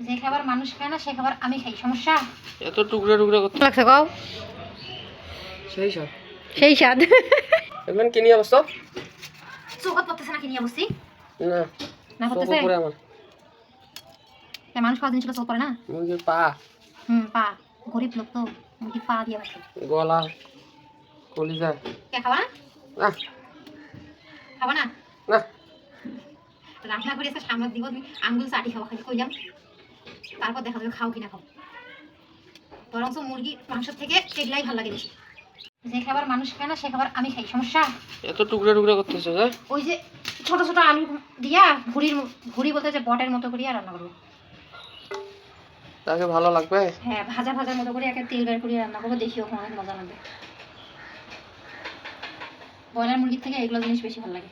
যে খাবার মানুষ খায় না সে খাবার আমি খাই, সমস্যা? এত টুকরা টুকরা করতে লাগছে কও? সেই স্বাদ। সেই স্বাদ। এখন কি নিয়ে অবস্থা? চোখত পড়তেছে না, কি নিয়ে বসছি? না না পড়তেছে? পরে আমার মানুষ খাওয়া জিনিসগুলো চোখ পড়ে না? মুরগির পা, পা। গরিব লোক তো মুরগির পা দিয়ে রাখে। গলা, কলিজা। কে খাবা না? না খাবা না? না রান্না করে এসে সামনে দিব, তুমি আঙ্গুল চাটি খাওয়া খালি কইলাম, তারপর দেখা যাবে খাও কিনা খাও। বরঞ্চ মুরগি মাংসের থেকে এগুলাই ভালো লাগে বেশি। যে খাবার মানুষ খায় না সে খাবার আমি খাই, সমস্যা? এত টুকরা টুকরা করতেছ যে? ওই যে ছোট ছোট আলু দিয়া ভুড়ি বলতে যে বটের মতো করিয়া রান্না করবো। তাকে ভালো লাগবে? হ্যাঁ, ভাজা ভাজার মতো করে একটা তেল বের করিয়া রান্না করবো, দেখিও অনেক মজা লাগবে। ব্রয়লার মুরগির থেকে এগুলো জিনিস বেশি ভালো লাগে।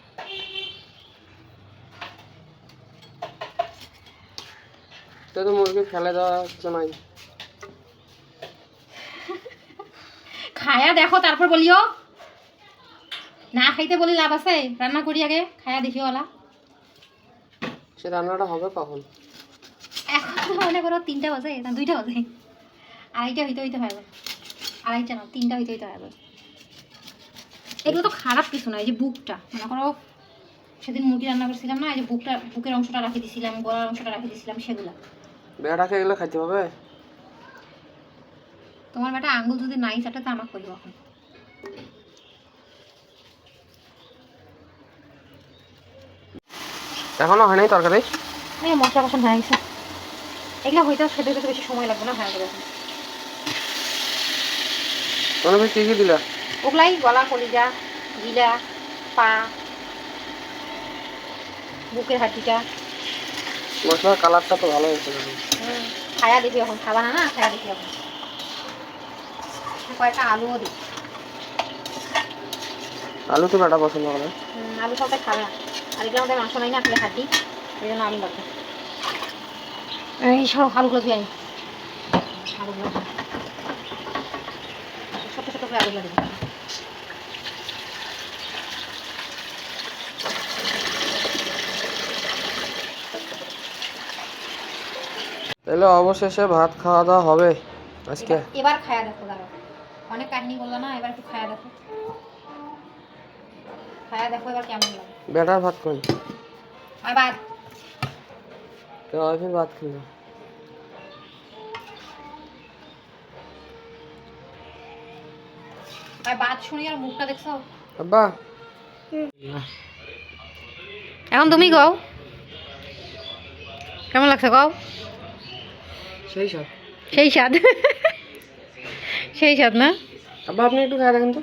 তো মুরগি ফেলে দেওয়া কিছু নাই। খায়া দেখো তারপর বলিও। না খাইতে বলি লাভ আছে? রান্না করি আগে, খায়া দেখিও ওলা। সে রান্নাটা হবে কখন? এখন মনে করো 3টা বাজে না 2টা বাজে, 2:30 হইতে হইতে হয়। 2:30 না 3টা হইতে হইতে হয়। এগুলো তো খারাপ কিছু না। এই যে বুকটা মনে করো সেদিন মুরগি রান্না করছিলাম না, এই যে বুকের অংশটা রাখি দিছিলাম, গলার অংশটা রাখি দিছিলাম, সেগুলা। বেড়াকে এগুলো খাইতে হবে? তোমার বেটা আঙ্গুল যদি নাই চাটে তো আমাকে করবো এখন। এখনো হয় নাই তরকারি? এই মশলা কষানো হয়ে গেছে। এগুলো হইতে খেতে খেতে বেশি সময় লাগবে না, হয়ে যাবে এখন। তুমি কি কি দিলা? ওগুলাই গলা, কলিজা, গিলা, পা, বুকের হাড্ডিটা। মশলার কালারটা তো ভালো হয়েছে। খায়া দেখি এখন, খাবা না? না খায়া দেখি এখন। কয়েকটা আলুও দিই। আলু তো বেটা পছন্দ করে। আলু সবটাই খাবে না, আর এগুলো আমাদের মাংস নাই না, আসলে হাড্ডি, এই জন্য আলু লাগবে। এই সব আলুগুলো দিয়ে আনি। আলুগুলো ছোট ছোট করে আলুগুলো দেবো। তাহলে অবশেষে ভাত খাওয়া দাওয়া হবে আজকে। এবার খায়া দেখো, দাঁড়াও, অনেক কাহিনী বললো না, এবার একটু খায়া দেখো। খায়া দেখো এবার কেমন লাগে। বেটার ভাত কই? আর বাদ তো ফির ভাত খাইব। আর বাদ শুনি আর মুখটা দেখছো? আব্বা এখন তুমি কও কেমন লাগছে, কও? সেই স্বাদ। সেই স্বাদ। সেই স্বাদ না? আব্বা আপনি একটু খাই দেখেন তো।